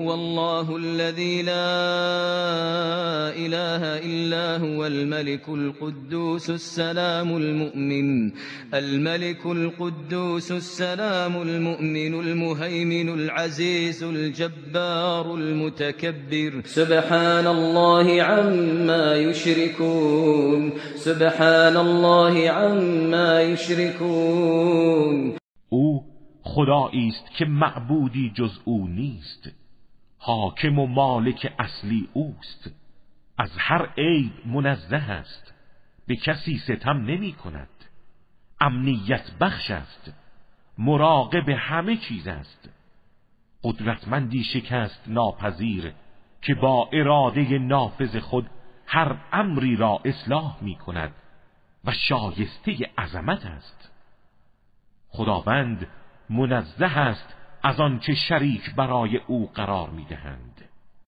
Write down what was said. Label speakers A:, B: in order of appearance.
A: والله الذي لا إله إلا هو الملك القدوس السلام المؤمن المهيمن العزيز الجبار المتكبر سبحان الله عما يشركون.
B: او خدایی است که معبودی جز او نیست، حاکم و مالک اصلی اوست، از هر عیب منزه است، به کسی ستم نمی کند، امنیت بخش است، مراقب همه چیز است، قدرتمندی شکست ناپذیر که با اراده نافذ خود هر امری را اصلاح می کند و شایسته عظمت است. خداوند منزه است از آن که شریک برای او قرار می‌دهند.